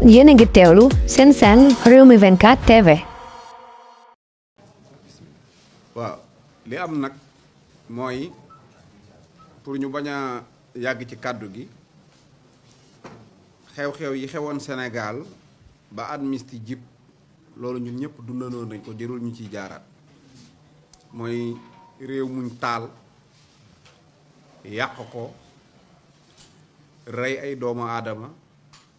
yéen a ngi teewlu seen Rewmi 24 TV. waaw li am nag mooy pour ñu bañ a yàgg ci kàddu gi xew-xew yi xewoon Sénégal ba amnistie jib loolu ñun ñëpp dundandoo nañ ko jërul ñu ciy jaaraat mooy réew muñ taal yàq ko rey ay doomu aadama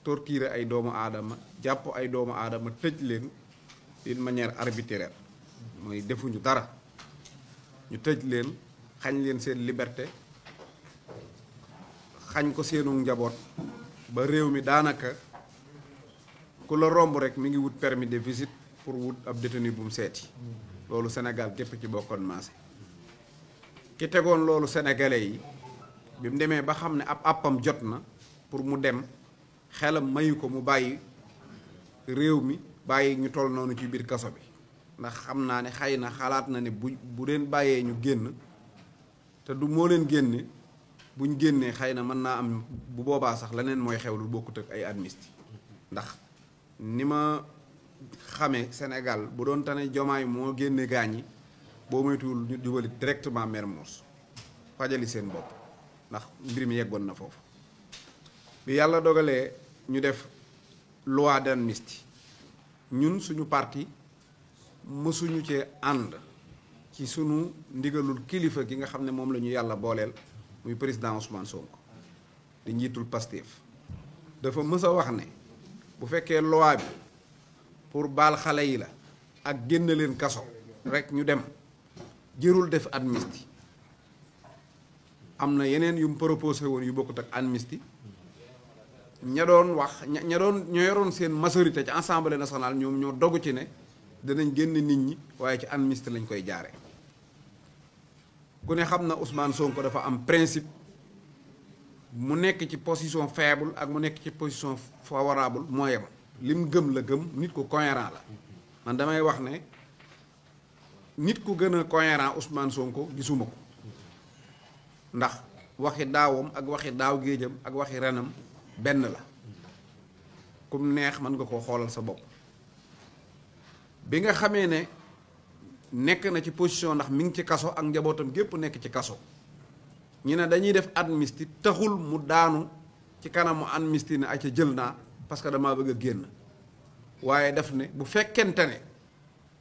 torturer ay doomu aadama jàpp ay doomu aadama tëj leen d'une manière arbitraire mooy defuñu dara ñu tëj leen xañ leen seen liberté xañ ko seenu njaboot ba réew mi daanaka ku la romb rek mi ngi wut permis de visite pour wut ab détenu bu mu seeti loolu Sénégal gépp ci bokkoon maase ki tegoon loolu sénégalais yi bi mu demee ba xam ne ab àppam jot na pour mu dem xelam mayu ko mu bàyyi réew mi bàyyi ñu toll noonu ci biir kaso bi ndax xam naa ne xëy na xalaat na ne bu leen bàyyee ñu génn te du moo leen génne buñ génnee xëy na mën naa am bu boobaa sax leneen mooy xew lu bokkut ak ay amnistie ndax ni ma xamee Sénégal bu doon tane Jomaay moo génne gaañ yi boo moytuwul ñu jubali directement Mermoz fajali seen bopp ndax mbir mi yeggoon na foofu bi yàlla dogalee ñu def loi d'amnistie ñun suñu parti mësuñu cee ànd ci sunu ndigalul kilifa gi nga xam ne moom la ñu yàlla booleel muy président Ousmane Sonko di njiitul Pastef dafa mës a wax ne bu fekkee loi bi pour baal xale yi la ak génn leen kaso rek ñu dem jërul def amnistie am na yeneen yu mu proposé woon yu bokkut ak amnistie ña doon wax ñoo yoroon seen majorité ci assemblée nationale ñoom ñoo dogu ci ne danañ génn nit ñi waaye ci amnistie lañ koy jaare ku ne xam na Ousmane Sonko dafa am principe mu nekk ci position faible ak mu nekk ci position favorable moo yem lim gëm la gëm nit ku cohérent la man damay wax ne nit ku gën a cohérent Ousmane Sonko gisuma ko ndax waxi daawam ak waxi daaw géejam ak waxi renam benn la kum neex mën nga koo xoolal sa bopp bi nga xamee ne nekk na ci position ndax mi ngi ci kaso ak njabootam gépp nekk ci kaso ñu ne dañuy def amnistie taxul mu daanu ci kanamu amnistie ne ay ca jël naa parce que damaa bëgg a génn waaye def ne bu fekkente ne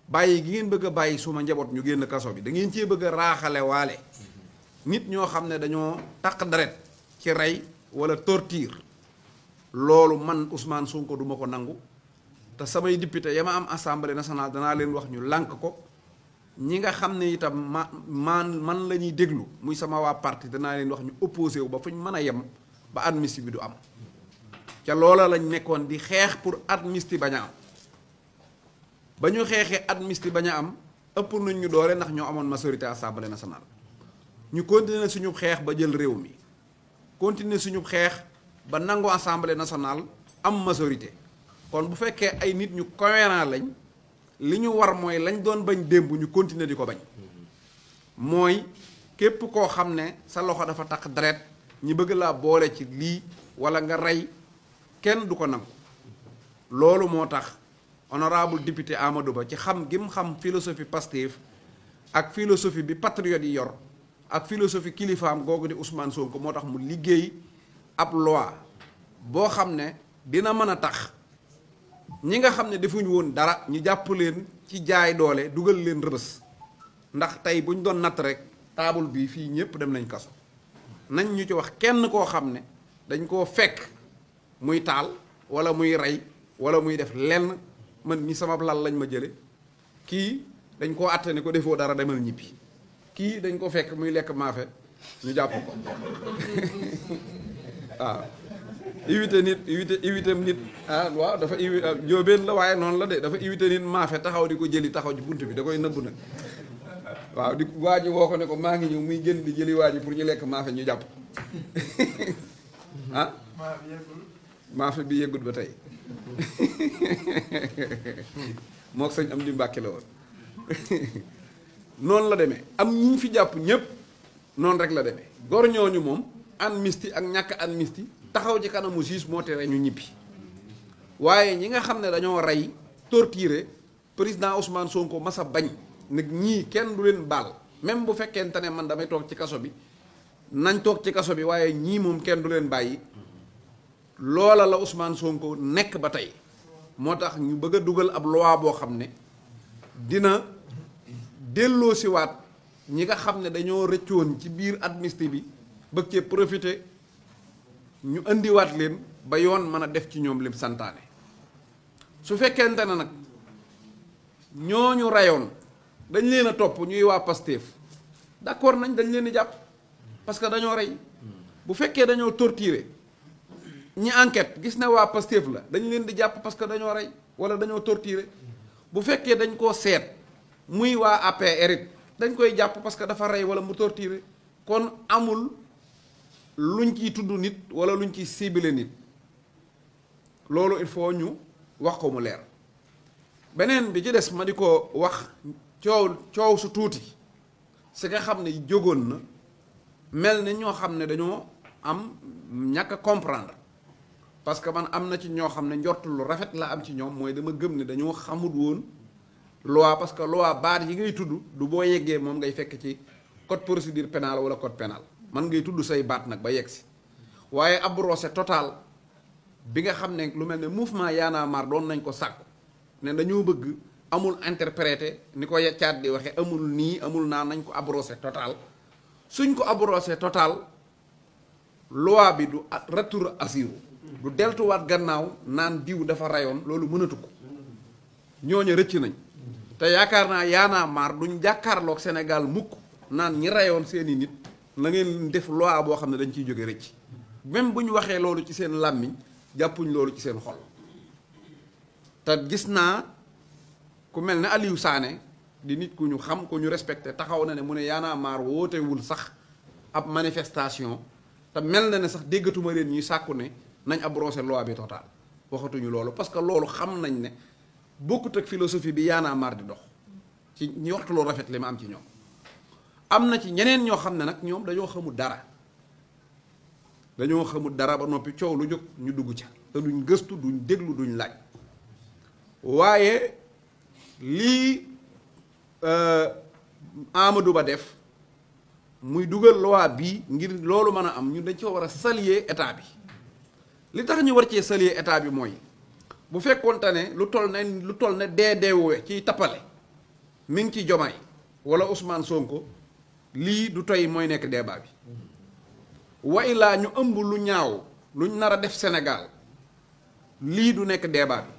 bàyyi gi ngeen bëgg a bàyyi suma njaboot ñu génn kaso bi da ngeen cee bëgg a raaxale waale nit ñoo xam ne dañoo taq deret ci rey wala torture loolu man Ousmane Sonko duma ko nangu te samay député ya ma am assemblée nationale danaa leen wax ñu lànk ko ñi nga xam ne itam man la ñuy déglu muy sama waa parti danaa leen wax ñu opposé wu ba fu ñu mën a yem ba amnistie bi du am ca loola lañ nekkoon di xeex pour amnistie bañ a am ba ñu xeexee amnistie bañ a am ëpp nañ ñu doole ndax ñoo amoon majorité assemblée nationale ñu continuer suñu xeex ba jël réew mi continuer suñu xeex ba nangu assemblée nationale am majorité kon bu fekkee ay nit ñu cohérent lañ li ñu war mooy lañ doon bañ démb ñu continuer di ko bañ mooy képp koo xam ne sa loxo dafa takk deret ñi bëgg laa boole ci lii wala nga rey kenn du ko nangu loolu moo tax honorable député Amadou Ba ci xam gi mu xam philosophie Pastef ak philosophie bi patriote yi yor ak philosophie kilifaam googu di Ousmane Sonko moo tax mu liggéey ab loi boo xam ne dina mën a tax ñi nga xam ne defuñu woon dara ñu jàpp leen ci jaay doole dugal leen rëbës ndax tey bu ñu doon natt rek taabul bi fii ñëpp dem nañ kaso nañ ñu ci wax kenn koo xam ne dañ koo fekk muy taal wala muy rey wala muy def lenn man ñi sama lal lañ ma jële kii dañ koo àtte ne ko defoo dara demal ñibbi kii dañ ko fekk muy lekk maafe ñu jàpp ko waaw éviter nit waaw dafa jóobeen la waaye noonu la de dafa éviter nit maafe taxaw di ko jëli taxaw ci bunt bi da koy nëbb nag waaw di waa ji woo ko ne ko maa ngi ñëw muy génn di jëli waa ji pour ñu lekk maafe ñu jàpp maafe bi yeggut ba tey mook sëñ am di Mbàkke la woon noonu la demee am ñi fi jàpp ñëpp noonu rek la demee gor ñooñu moom amnistie ak ñàkk amnistie taxaw ci kanamu juge moo tere ñu ñibbi waaye ñi nga xam ne dañoo rey torturer président Ousmane Sonko masa bañ nag ñii kenn du leen baal même bu fekkente ne man damay toog ci kaso bi nañ toog ci kaso bi waaye ñii moom kenn du leen bàyyi loola la Ousmane Sonko nekk ba tey moo tax ñu bëgg a dugal ab loi boo xam ne dina delloo siwaat ñi nga xam ne dañoo rëccoon ci biir amnistie bi bëgg cee profité ñu indiwaat leen ba yoon mën a def ci ñoom lim santaane su fekkente ne nag ñooñu rayoon dañ leen a topp ñuy waa Pastef d'accord nañ dañ leen di jàpp parce que dañoo rey bu fekkee dañoo torturer ñi enquête gis ne waa Pastef la dañ leen di jàpp parce que dañoo rey wala dañoo torturer bu fekkee dañ koo seet muy waa APR it dañ koy jàpp parce que dafa rey wala mu torturer kon amul luñ ciy tudd nit wala luñ ciy ciblé nit loolu il faut ñu wax ko mu leer beneen bi ci des ma di ko wax coow su tuuti si nga xam ne jógoon na mel ni ñoo xam ne dañoo am ñàkk a comprendre parce que man am na ci ñoo xam ne njort lu rafet la am ci ñoom mooy dama gëm ne dañoo xamut woon loi parce que loi baat yi ngay tudd du boo yeggee moom ngay fekk ci code procédure pénale wala code pénal man ngay tudd say baat nag ba yegg si waaye abrogé total bi nga xam ne lu mel ne mouvement Y'en a marre doon nañ ko sàkku ne dañoo bëgg amul interprété ni ko caat di waxee amul nii amul naa nañ ko abrogé total suñ ko abrogé total loi bi du retour asiru du deltuwaat gannaaw naan diw dafa rayoon loolu mënatu ko ñooñu rëcc nañ te yaakaar naa Y'en a marre duñ jàkkaarloog Sénégal mukk naan ñi rayoon seeni nit na ngeen def loi boo xam ne dañ ciy jóge rëcc même bu ñu waxee loolu ci seen làmmiñ jàppuñ loolu ci seen xol te gis naa ku mel ne Aliou Sané di nit ku ñu xam ku ñu respecté taxaw na ne mu ne Y'en a marre wootewul sax ab manifestation te mel na ne sax déggatuma leen ñuy sàkku ne nañ abrogé loi bi total waxatuñu loolu parce que loolu xam nañ ne bokkut ak philosophie bi Y'en a marre di dox ci ñi waxtu lu rafet li ma am ci ñoom am na ci ñeneen ñoo xam ne nag ñoom dañoo xamul dara ba noppi coow lu jóg ñu dugg ca te duñ gëstu duñ déglu duñ laaj waaye lii Amadou Ba def muy dugal loi bii ngir loolu mën a am ñun dañ ci war a saluer état bi li tax ñu war cee saluer état bi mooy bu fekkoonte ne lu toll ne deewee ciy tappale mi ngi ci Jomaay wala Ousmane Sonko lii du tey mooy nekk débat bi wa ilaa ñu ëmb lu ñaaw luñ nar a def Sénégal lii du nekk débat bi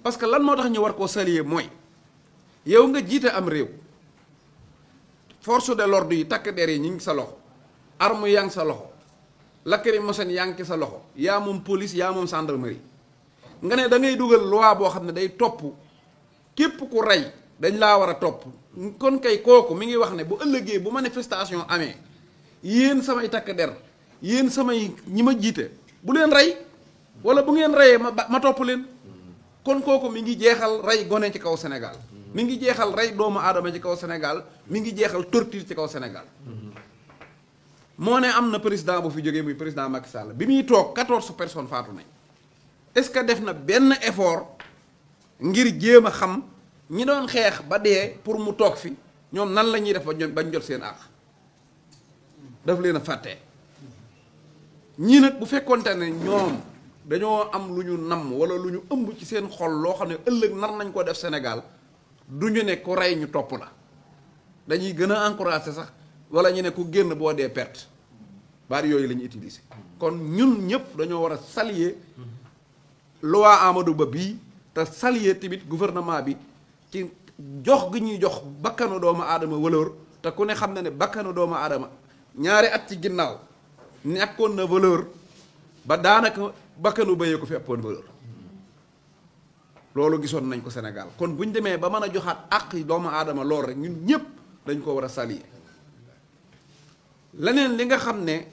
parce que lan moo tax ñu war koo saluer mooy yow nga jiite am réew force de l'ordre yi takk der yi ñu ngi sa loxo arme yaa ngi sa loxo lacrymogène yaa ngi sa loxo yaa moom police yaa moom gendarmerie nga ne da ngay dugal loi boo xam ne day topp képp ku rey dañ laa war a topp kon kay kooku mi ngi wax ne bu ëllëgee bu manifestation amee yéen samay takk der yéen samay ñi ma jiite bu leen rey wala bu ngeen reyee ma topp leen kon kooku mi ngi jeexal rey gone ci kaw Sénégal mi ngi jeexal rey doomu aadama ci kaw Sénégal mi ngi jeexal torture ci kaw Sénégal moo ne am na président bu fi jógee muy président Macky Sall bi muy toog 14 personnes faatu nañ est-ce que def na benn effort ngir jéem a xam ñi doon xeex ba dee pour mu toog fi ñoom nan la ñuy def bañ jot seen àq daf leen a fàtte ñii nag bu fekkonte ne ñoom dañoo am lu ñu namm wala lu ñu ëmb ci seen xol loo xam ne ëllëg nar nañ ko def Sénégal du ñu ne ku rey ñu topp la dañuy gën a encourager sax wala ñu ne ku génn boo dee perte baat yooyu la ñuy utiliser kon ñun ñëpp dañoo war a saluer loi Amadou Ba bii te saluer tamit gouvernement bi ci jox gi ñuy jox bakkanu doomu aadama valeur te ku ne xam na ne bakkanu doomu aadama ñaari at ci ginnaaw ñàkkoon na valeur ba daanaka bakkanu bayee ko fi ëppoon valeur loolu gisoon nañ ko Sénégal kon bu ñu demee ba mën a joxaat àq yi doomu aadama lool rek ñun ñëpp dañ ko war a saluer leneen li nga xam ne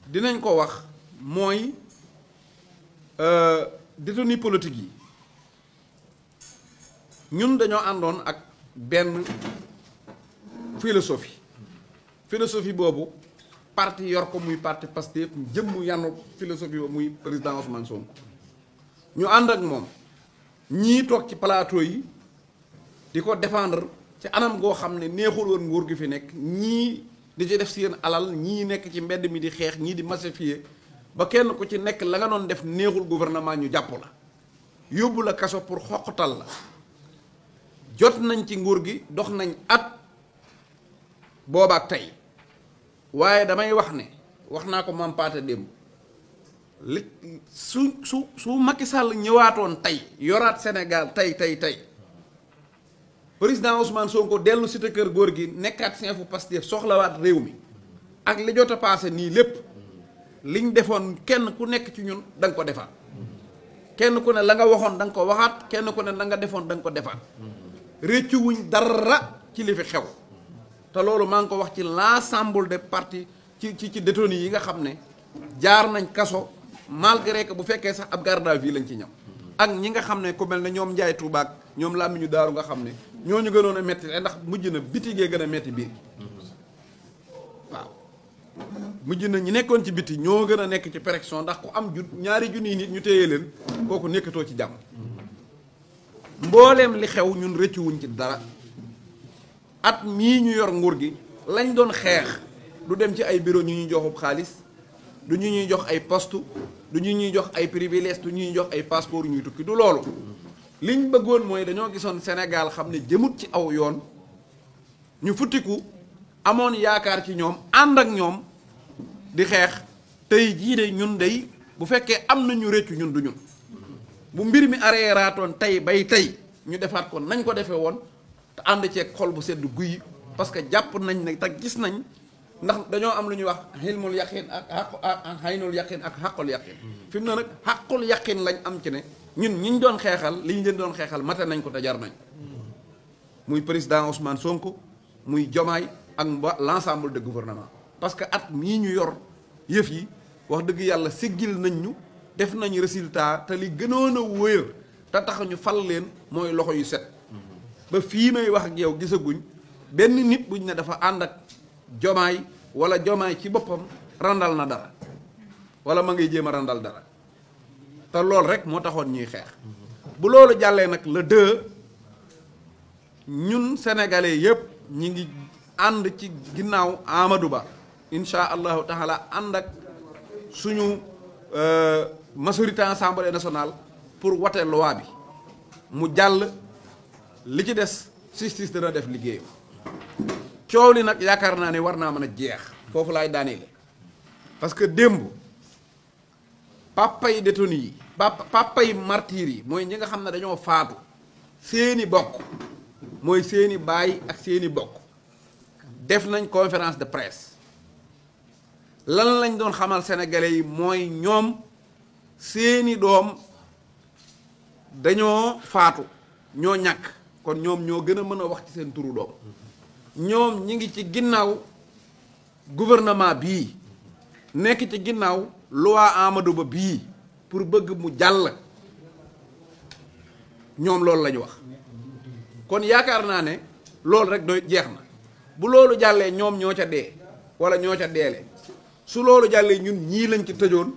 dinañ ko wax mooy détenu politique yi ñun dañoo àndoon ak benn philosophie boobu parti yor ko muy parti Pastef jëmm yanu philosophie boobu muy président Ousmane Sonko ñu ànd ak moom ñii toog ci plateau yi di ko défendre ci anam goo xam ne neexul woon nguur gi fi nekk ñii di ci def seen alal ñii nekk ci mbedd mi di xeex ñii di massifier ba kenn ku ci nekk la nga doon def neexul gouvernement ñu jàpp la yóbbu la kaso pour xoqatal la jot nañ ci nguur gi dox nañ at boobaak tey waaye damay wax ne wax naa ko Mame Pathé démb li su Macky Sall ñëwaatoon tey yoraat Sénégal tey président Ousmane Sonko dellu cité kër góor gi nekkaat chefu Pastef soxlawaat réew mi ak li jot a passé nii lépp liñ defoon kenn ku nekk ci ñun da nga ko defaat kenn ku ne la nga waxoon da nga ko waxaat kenn ku ne la nga defoon da nga ko defaat réccu wuñ dara ci li fi xew te loolu maa ngi ko wax ci l'ensemble des partis ci détenus yi nga xam ne jaar nañ kaso malgré que bu fekkee sax ab garde à vue lañ ci ñam ak ñi nga xam ne ku mel ne ñoom Ndiaye Touba ak ñoom Lamine Daaru nga xam ne ñooñu gënoon a metti ndax mujj na biti gee gën a metti biir waaw mujj na ñi nekkoon ci biti ñoo gën a nekk ci pression ndax ku am ñaari junniy nit ñu téye leen kooku nekkatoo ci jàmm mbooleem li xew ñun rëccuwuñ ci dara at mii ñu yor nguur gi lañ doon xeex du dem ci ay bureau ñu ñuy joxub xaalis du ñu ñuy jox ay poste du ñu ñuy jox ay privilège du ñuy jox ay passeport ñuy tukki du loolu liñ bëggoon mooy dañoo gisoon Sénégal xam ne jëmut ci aw yoon ñu futtiku amoon yaakaar ci ñoom ànd ak ñoom di xeex tey jii de ñun dey bu fekkee am na ñu réccu ñun du ñun bu mbir mi areeraatoon tey bay tey ñu defaat ko nañ ko defee woon te ànd ceeg xol bu sedd guy parce que jàpp nañ ne te gis nañ ndax dañoo am lu ñuy wax xilmul yaqin ak xaynul yaqin ak xaqul yaqin fi mu ne nag xaqul yaqin lañ am ci ne ñun ñi ñu doon xeexal li ñu leen doon xeexal mate nañ ko te jar nañ muy président Ousmane Sonko muy Diomaye ak l'ensemble de gouvernement parce que at mii ñu yor yëf yi wax dëgg yàlla siggil nañ ñu def nañu résultat te li gënoon a wóor te tax ñu fal leen mooy loxo yu set ba fii may wax ak yow gisaguñ benn nit buñ ne dafa ànd ak Diomaye wala Diomaye ci boppam randal na dara wala ma ngay jéem a randal dara te loolu rek moo taxoon ñuy xeex bu loolu jàllee nag le 2 ñun sénégalais yëpp ñi ngi ànd ci ginnaaw Amadou Ba insha allahu taala ànd ak suñu majorité assemblée nationale pour wote loi bi mu jàll li ci des justice dana def liggéeyam coow li nag yaakaar naa ne war naa mën a jeex foofu laay daaneele parce que démb papa yi détenu yi papa yi martyr yi mooy ñi nga xam ne dañoo faatu seeni bokk mooy seeni baay ak seeni bokk def nañ conférence de presse lan lañ doon xamal sénégalais yi mooy ñoom seeni doom dañoo faatu ñoo ñàkk kon ñoom ñoo gën a mën a wax ci seen turu doom ñoom ñi ngi ci ginnaaw gouvernement bii nekk ci ginnaaw loi Amadou Ba bii pour bëgg mu jàll ñoom loolu la ñu wax kon yaakaar naa ne loolu rek doy jeex na bu loolu jàllee ñoom ñoo ca dee wala ñoo ca deele su loolu jàllee ñun ñii lañ ci tëjoon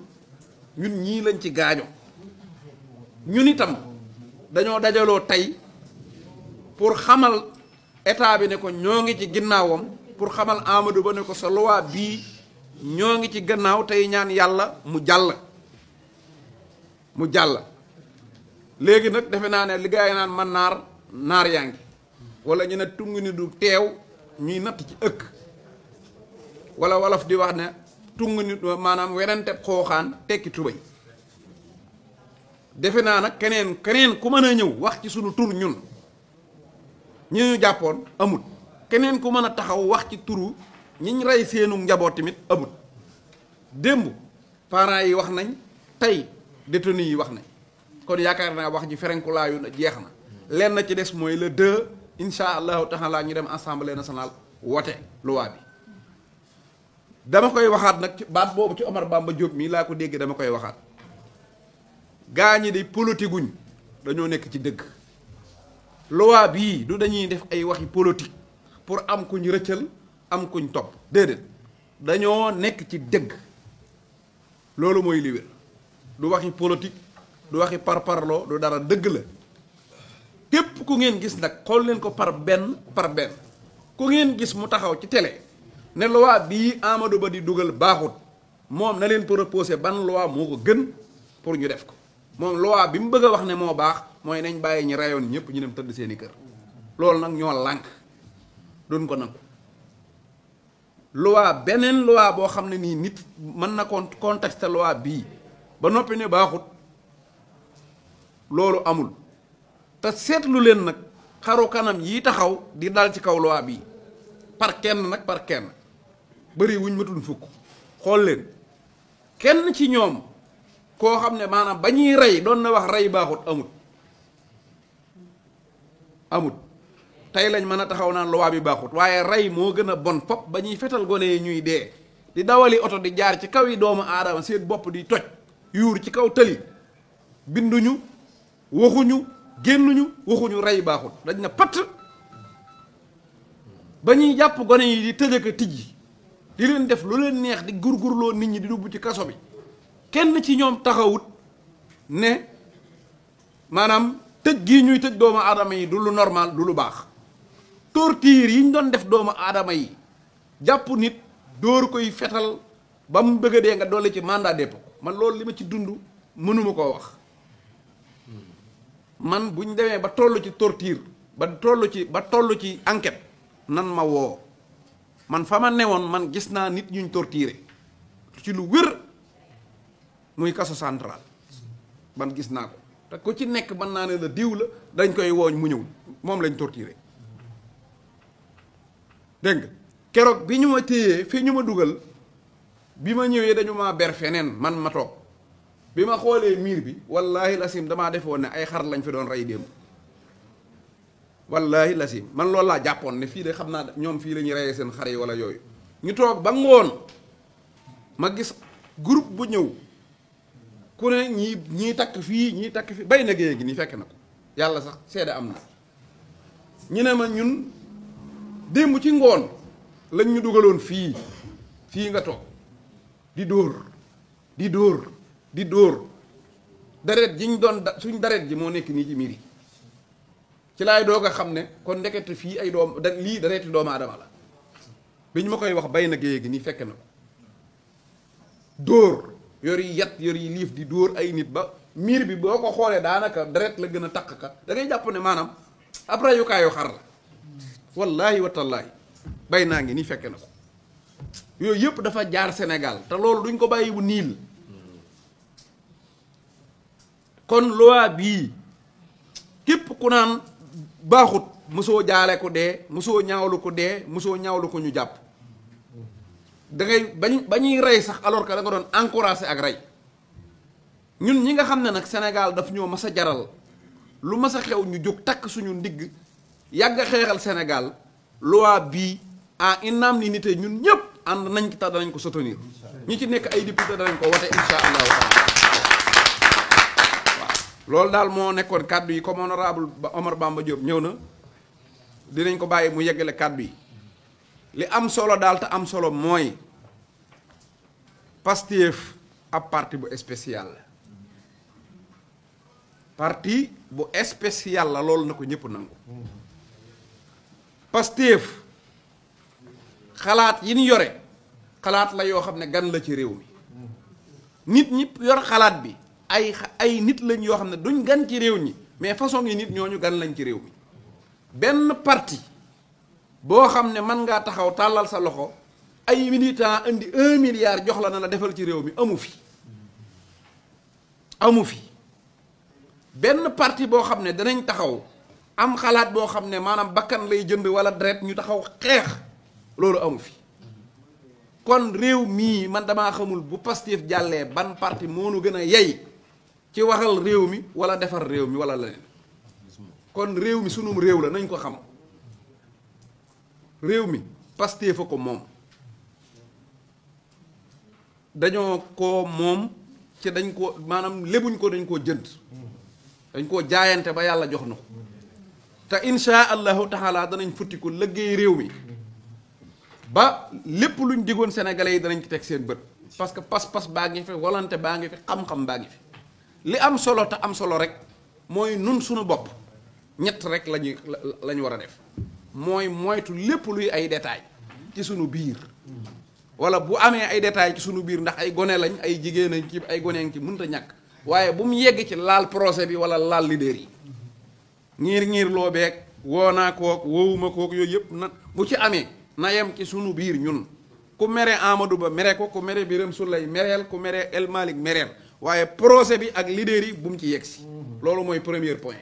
ñun ñii lañ ci gaaño ñun itam dañoo dajaloo tey pour xamal état bi ne ko ñoo ngi ci ginnaawam pour xamal Amadou Ba ne ko sa loi bii ñoo ngi ci gannaaw tey ñaan yàlla mu jàll léegi nag defe naa ne li gaa yi naan man naar yaa ngi wala ñu ne tungu ni du teew ñuy natt ci ëkk wala wolof di wax ne tungu ni maanaam werante xooxaan tekki tubay defe naa nag keneen ku mën a ñëw wax ci sunu tur ñun ñi ñu jàppoon amut keneen ku mën a taxaw wax ci turu ñiñ rey seenu njaboot tamit amut démb parents yi wax nañ tey détenus yi wax nañ kon yaakaar naa wax ji ferenkulaayu na jeex na leen na ci des mooy le 2 insha allahu taala ñu dem assemblée nationale wote loi bi dama koy waxaat nag ci baat boobu ci Omar Bamba Diop mii laa ko dégg dama koy waxaat gaa ñi di politique guñ dañoo nekk ci dëgg loi bii du dañuy def ay waxi politique pour am kuñ rëccal am kuñ topp déedéet dañoo nekk ci dëgg loolu mooy li wér du waxi politique du waxi parparloo du dara dëgg la képp ku ngeen gis nag xool leen ko par benn ku ngeen gis mu taxaw ci télé ne loi bii Amadou Ba di dugal baaxut moom na leen proposé ban loi moo ko gën pour ñu def ko moom loi bi mu bëgg a wax ne moo baax mooy nañ bàyyi ñi rayoon ñëpp ñu dem tëdd seeni kër loolu nag ñoo lànk doon ko nangu loi beneen loi boo xam ne nii nit mën na ko contexte loi bii ba noppi ne baaxut loolu amul te seetlu leen nag xaru kanam yi taxaw di dal ci kaw loi bii par kenn nag par kenn bëri wuñ matun fukk xool leen kenn ci ñoom koo xam ne maanaam ba ñuy rey doon na wax rey baaxut amut tey lañ mën a taxaw naan loi bi baaxut waaye rey moo gën a bon fop ba ñuy fetal gone yi ñuy dee di dawali oto di jaar ci kaw yi doomu aadama seen bopp di toj yuur ci kaw tëli binduñu waxuñu génnuñu waxuñu rey baaxut dañ na patt ba ñuy jàpp gone yi di tëj ak tijji di leen def lu leen neex di gurgurloo nit ñi di dugg ci kaso bi kenn ci ñoom taxawut ne maanaam tëj gii ñuy tëj doomu aadama yi du lu normal du lu baax torture yi ñu doon def doomu aadama yi jàpp nit dóor koy fetal ba mu bëgg a dee nga dolli ci mandat dépôt man loolu li ma ci dund mënuma koo wax man bu ñu demee ba toll ci torture ba toll ci enquête nan ma woo man fa ma newoon man gis naa nit ñuñ torturé ci lu wér muy kaso central man gis naa ko te ku ci nekk mën naa ne la diw la dañ koy wooñ mu ñëw moom lañ torturé dégg nga keroog bi ñu ma téyee fii ñu ma dugal bi ma ñëwee dañu ma ber feneen man ma toog bi ma xoolee miir bi wallaahi lasim damaa defoon ne ay xar lañ fi doon rey démb wallaahi lasim man loolu laa jàppoon ne fii de xam naa ñoom fii la ñuy reyee seen xar yi wala yooyu ñu toog ba ngoon ma gis groupe bu ñëw ku ne ñii takk fii bay na géej gi nii fekk na ko yàlla sax seede am na ñu ne ma ñun démb ci ngoon lañ ñu dugaloon fii nga toog di dóor daret ji ñu doon suñ daret ji moo nekk nii ci miir yi ci laay doog a xam ne kon ndekete fii ay doom lii dareti doomu aadama la bi ñu ma koy wax bay na géej gi nii fekk na ko dóor yor yi yat yor yi liif di dóor ay nit ba miir bi boo ko xoolee daanaka deret la gën a takk ka da ngay jàpp ne maanaam après yukaayu xar la wallaahi watallaahi bay naa ngi nii fekke na ko yooyu yëpp dafa jaar Sénégal te loolu duñ ko bàyyi bu niil kon loi bii képp ku naan baaxut mosoo jaale ko dee mosoo ñaawlu ko dee mosoo ñaawlu ko ñu jàpp da ngay ba ñuy rey sax alors que da nga doon encouragé ak rey ñun ñi nga xam ne nag Sénégal daf ñoo mas a jaral lu mas a xew ñu jóg takk suñu ndigg yàgg a xeexal Sénégal loi bii à unanimité ñun ñëpp ànd nañ ci tax danañ ko soutenir ñi ci nekk ay député danañ ko wote insha allahu taala waaw loolu daal moo nekkoon kàddu yi comme honorable Omar Bamba Diop ñëw na dinañ ko bàyyi mu yeggale kàddu yi li am solo daal te am solo mooy Pastef ab parti bu spécial la parti bu spécial la loolu na ko ñëpp nangu Pastef xalaat yi ñu yore xalaat la yoo xam ne gan la ci réew mi nit ñi yor xalaat bi ay nit lañ yoo xam ne duñ gan ci réew ñi mais façon yi nit ñooñu gan lañ ci réew mi benn parti boo xam ne mën ngaa taxaw tàllal sa loxo ay militants indi 1 milliard jox la na la defal ci réew mi amu fi benn parti boo xam ne danañ taxaw am xalaat boo xam ne maanaam bakkan lay jënd wala deret ñu taxaw xeex loolu amu fi kon réew mii man damaa xamul bu Pastef jàllee ban parti moo nu gën a yey ci waxal réew mi wala defar réew mi wala leneen kon réew mi sunum réew la nañ ko xam réew mi Pastef a ko moom dañoo ko moom ci dañ ko maanaam lébuñ ko dañ koo jënd dañ koo jaayante ba yàlla jox na ko te insha allahu taala danañ futti ko liggéey réew mi ba lépp luñ digoon sénégalais yi danañ ci teg seen bët parce que pas-pas baa ngi fi volonté baa ngi fi xam-xam baa ngi fi li am solo te am solo rek mooy nun suñu bopp ñett rek la ñu war a def mooy moytu lépp luy ay détails ci sunu biir wala bu amee ay détails ci sunu biir ndax ay gone lañ ay jigéen lañ ci ay gone ci mënta ñàkk waaye bu mu yegg ci laal projet bi wala laal leader yi ñiir loo beeg woo naa kook woowuma kook yooyu yëpp na bu ci amee na yem ci sunu biir ñun ku mere Amadou Ba mere ko ku mere Birame Souleye mereel ku mere El Malick mereel waaye projet bi ak leader yi bu mu ci yegg si loolu mooy premier point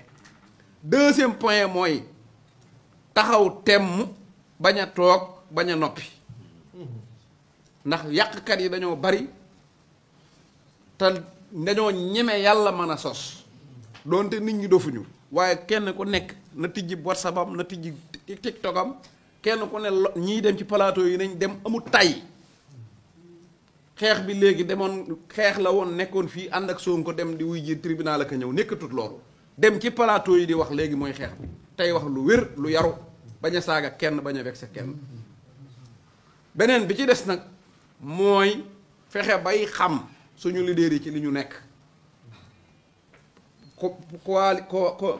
deuxième point mooy taxaw temm bañ a toog bañ a noppi ndax yàqkat yi dañoo bari te dañoo ñeme yàlla mën a sos doonte nit ñi dofuñu waaye kenn ku nekk na tijji WhatsApp am na tijji TikTok am kenn ku ne ñiy dem ci plateau yi nañ dem amul tay xeex bi léegi demoon xeex la woon nekkoon fii ànd ak Sonko dem di wuy ji tribunal ak a ñëw nekkatut loolu dem ci plateau yi di wax léegi mooy xeex bi tey wax lu wér lu yaru bañ a saaga kenn bañ a vexé kenn beneen bi ci des nag mooy fexe bay xam suñu leader yi ci li ñu nekk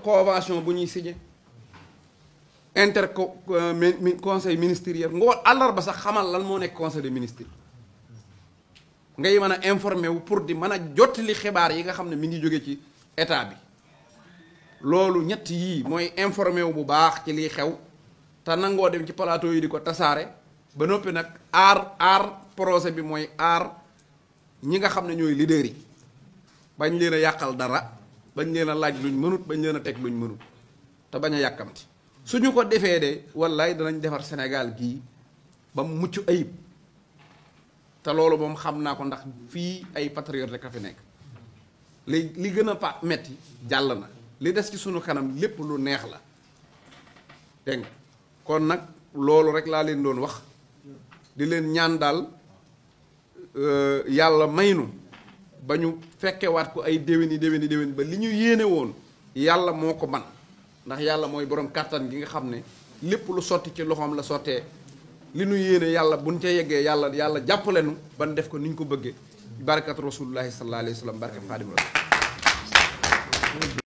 convention bu ñuy signé conseil ministériel nga àllarba sax xamal lan moo nekk conseil des ministres ngay mën a informé wu pour di mën a jottali xibaar yi nga xam ne mi ngi jóge ci état bi loolu ñett yii mooy informé wu bu baax ci liy xew te nangoo dem ci plateau yi di ko tasaare ba noppi nag aar projet bi mooy aar ñi nga xam ne ñooy leader yi bañ leen a yàqal dara bañ leen a laaj luñ mënut bañ leen a teg luñ mënut te bañ a yàkkamti suñu ko defee de wallaay danañ defar Sénégal gii ba mu mucc ayib te loolu moom xam naa ko ndax fii ay patriote rek a fi nekk li gën a metti jàll na li des ci sunu kanam lépp lu neex la dégg nga kon nag loolu rek laa leen doon wax di leen ñaan daal yàlla maynu ba ñu fekkewaat ko ay déwéni ba li ñu yéene woon yàlla moo ko man ndax yàlla mooy borom kàttan gi nga xam ne lépp lu sotti ci loxoom la sottee li ñu yéene yàlla buñ ca yeggee yàlla jàppale nu ban def ko ni ñu ko bëggee barakat rasulullahi sallallahu alayhi wa sallam barkat xaadim rasul